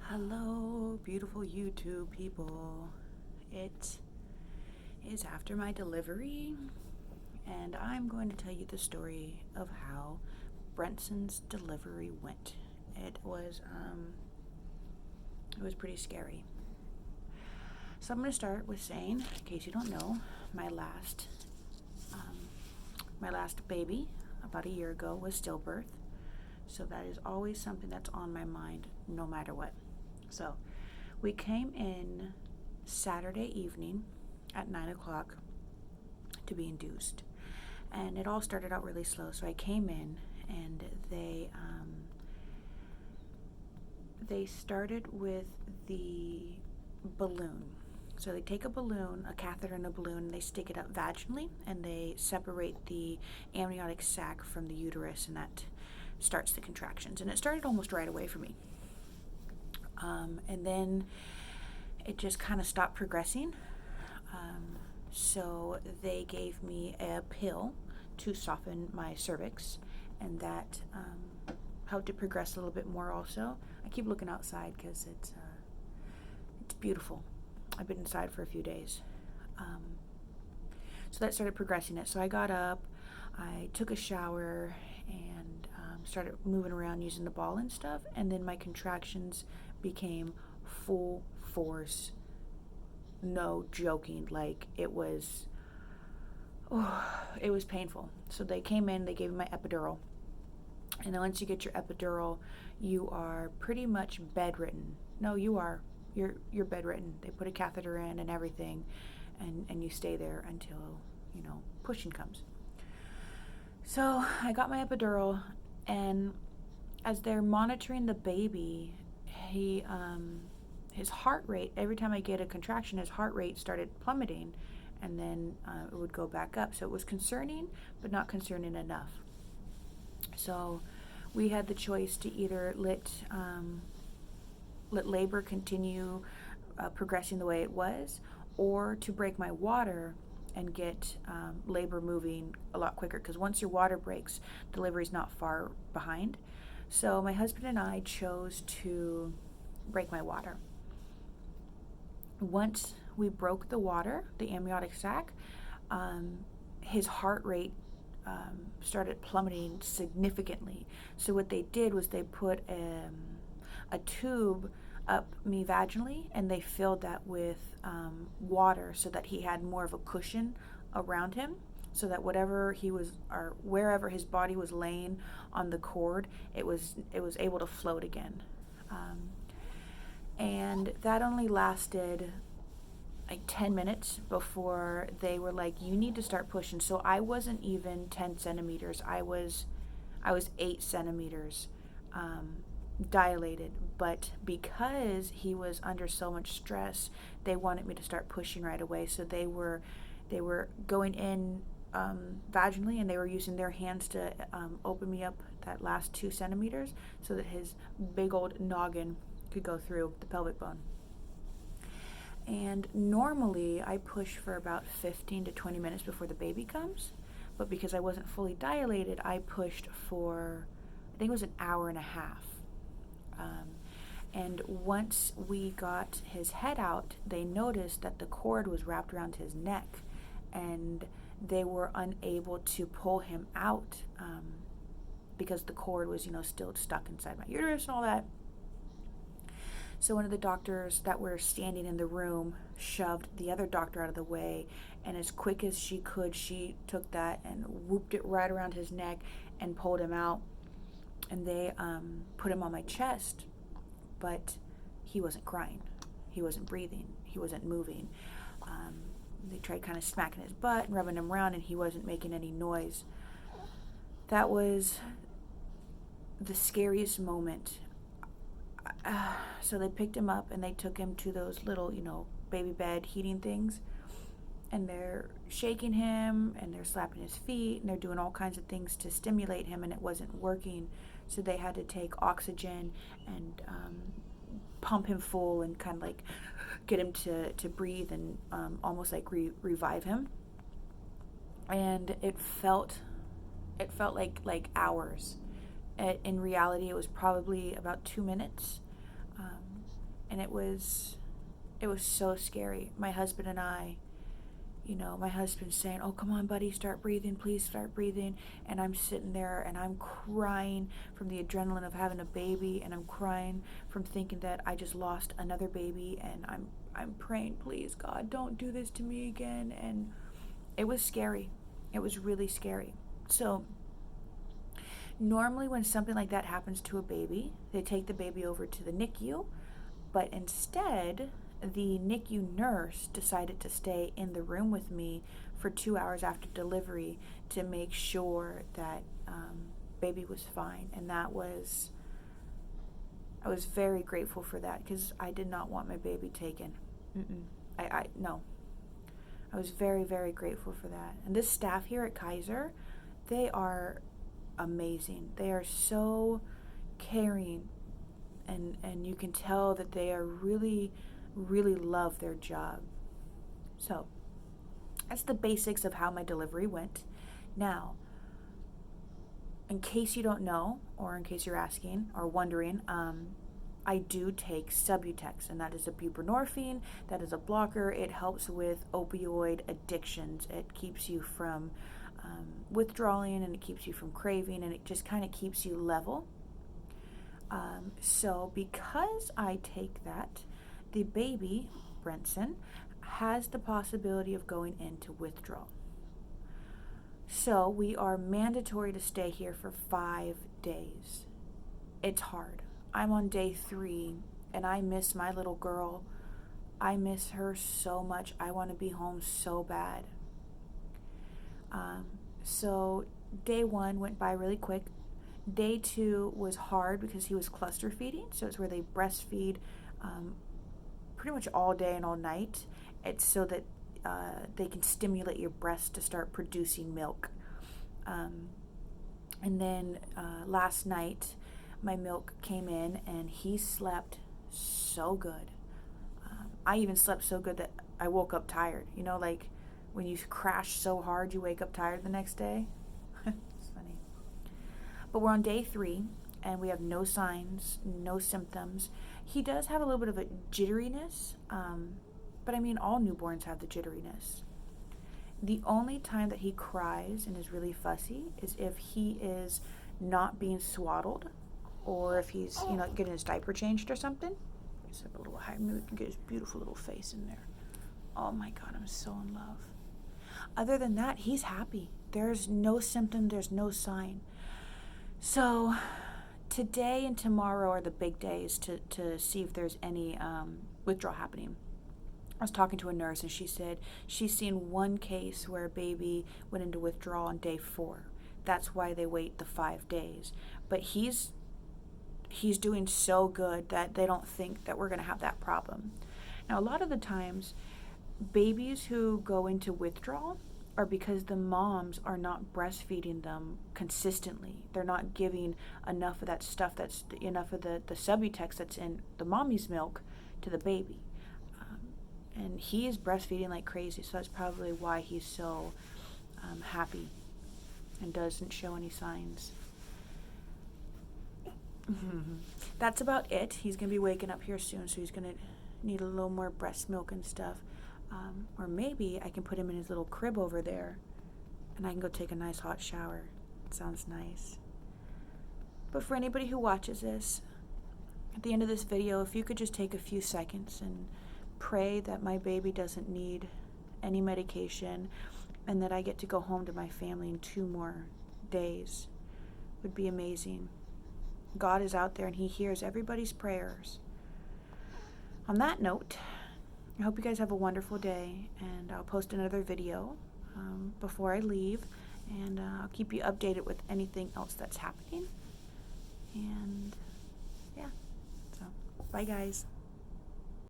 Hello, beautiful YouTube people. It is after my delivery, and I'm going to tell you the story of how Brenson's delivery went. It was pretty scary. So I'm going to start with saying, in case you don't know, my last, my last baby about a year ago was stillbirth. So that is always something that's on my mind, no matter what. So we came in Saturday evening at 9 o'clock to be induced. And it all started out really slow. So I came in and they started with the balloon. So they take a balloon, a catheter and a balloon, and they stick it up vaginally, and they separate the amniotic sac from the uterus, and that starts the contractions. And it started almost right away for me. And then it just kind of stopped progressing. So they gave me a pill to soften my cervix, and that helped it progress a little bit more also. I keep looking outside because it's beautiful. I've been inside for a few days. So that started progressing it. So I got up, I took a shower, and started moving around using the ball and stuff, and then my contractions became full force. No joking, like it was painful. So they came in, they gave me my epidural, and then once you get your epidural, you are pretty much bedridden. No, you're bedridden. They put a catheter in and everything, and you stay there until pushing comes. So I got my epidural, and as they're monitoring the baby, his heart rate, every time I get a contraction, his heart rate started plummeting, and then it would go back up. So it was concerning, but not concerning enough. So we had the choice to either let labor continue progressing the way it was, or to break my water and get labor moving a lot quicker, because once your water breaks, delivery's not far behind. So my husband and I chose to break my water. Once we broke the water, the amniotic sac, his heart rate started plummeting significantly. So what they did was they put a tube up me vaginally, and they filled that with water so that he had more of a cushion around him, so that whatever he was, or wherever his body was laying on the cord, it was able to float again. And that only lasted like 10 minutes before they were like, you need to start pushing. So I wasn't even 10 centimeters. I was 8 centimeters dilated, but because he was under so much stress, they wanted me to start pushing right away. So they were going in vaginally, and they were using their hands to open me up that last 2 centimeters so that his big old noggin could go through the pelvic bone. And normally I push for about 15 to 20 minutes before the baby comes, but because I wasn't fully dilated, I pushed for, I think it was an hour and a half. And once we got his head out, they noticed that the cord was wrapped around his neck, and they were unable to pull him out because the cord was, still stuck inside my uterus and all that. So one of the doctors that were standing in the room shoved the other doctor out of the way, and as quick as she could, she took that and whooped it right around his neck and pulled him out. And they put him on my chest, but he wasn't crying. He wasn't breathing. He wasn't moving. They tried kind of smacking his butt and rubbing him around, and he wasn't making any noise. That was the scariest moment. So they picked him up and they took him to those little, baby bed heating things, and they're shaking him and they're slapping his feet and they're doing all kinds of things to stimulate him, and it wasn't working. So they had to take oxygen and pump him full and kind of like get him to breathe and almost like revive him. And it felt like hours. In reality, it was probably about 2 minutes. And it was so scary. My husband and I, my husband's saying, "Oh, come on, buddy, start breathing, please start breathing." And I'm sitting there and I'm crying from the adrenaline of having a baby, and I'm crying from thinking that I just lost another baby, and I'm praying, "Please, God, don't do this to me again." And it was scary. It was really scary. So normally when something like that happens to a baby, they take the baby over to the NICU, but instead the NICU nurse decided to stay in the room with me for 2 hours after delivery to make sure that baby was fine. And I was very grateful for that, because I did not want my baby taken. No. I was very, very grateful for that. And this staff here at Kaiser, they are amazing. They are so caring, and you can tell that they are really, really love their job. So that's the basics of how my delivery went. Now, in case you don't know, or in case you're asking or wondering, I do take Subutex, and that is a buprenorphine. That is a blocker. It helps with opioid addictions. It keeps you from withdrawing, and it keeps you from craving, and it just kind of keeps you level. So because I take that, the baby, Brenson, has the possibility of going into withdrawal. So we are mandatory to stay here for 5 days. It's hard. I'm on day 3, and I miss my little girl. I miss her so much. I want to be home so bad. So day 1 went by really quick. Day 2 was hard because he was cluster feeding. So it's where they breastfeed pretty much all day and all night. It's so that they can stimulate your breast to start producing milk. And then last night, my milk came in, and he slept so good. I even slept so good that I woke up tired. Like when you crash so hard, you wake up tired the next day. It's funny. But we're on day 3, and we have no signs, no symptoms. He does have a little bit of a jitteriness, but I mean, all newborns have the jitteriness. The only time that he cries and is really fussy is if he is not being swaddled, or if he's, getting his diaper changed or something. Step a little higher. Maybe we can get his beautiful little face in there. Oh my God, I'm so in love. Other than that, he's happy. There's no symptom, there's no sign. So today and tomorrow are the big days to see if there's any withdrawal happening. I was talking to a nurse, and she said she's seen one case where a baby went into withdrawal on day 4. That's why they wait the 5 days. But he's doing so good that they don't think that we're going to have that problem. Now, a lot of the times, babies who go into withdrawal are because the moms are not breastfeeding them consistently. They're not giving enough of that stuff, that's enough of the Subutex that's in the mommy's milk to the baby. And he is breastfeeding like crazy, so that's probably why he's so happy and doesn't show any signs. That's about it. He's going to be waking up here soon, so he's going to need a little more breast milk and stuff. Or maybe I can put him in his little crib over there, and I can go take a nice hot shower. It sounds nice. But for anybody who watches this, at the end of this video, if you could just take a few seconds and pray that my baby doesn't need any medication, and that I get to go home to my family in 2 more days, would be amazing. God is out there, and He hears everybody's prayers. On that note, I hope you guys have a wonderful day, and I'll post another video before I leave, and I'll keep you updated with anything else that's happening. And yeah, so bye guys.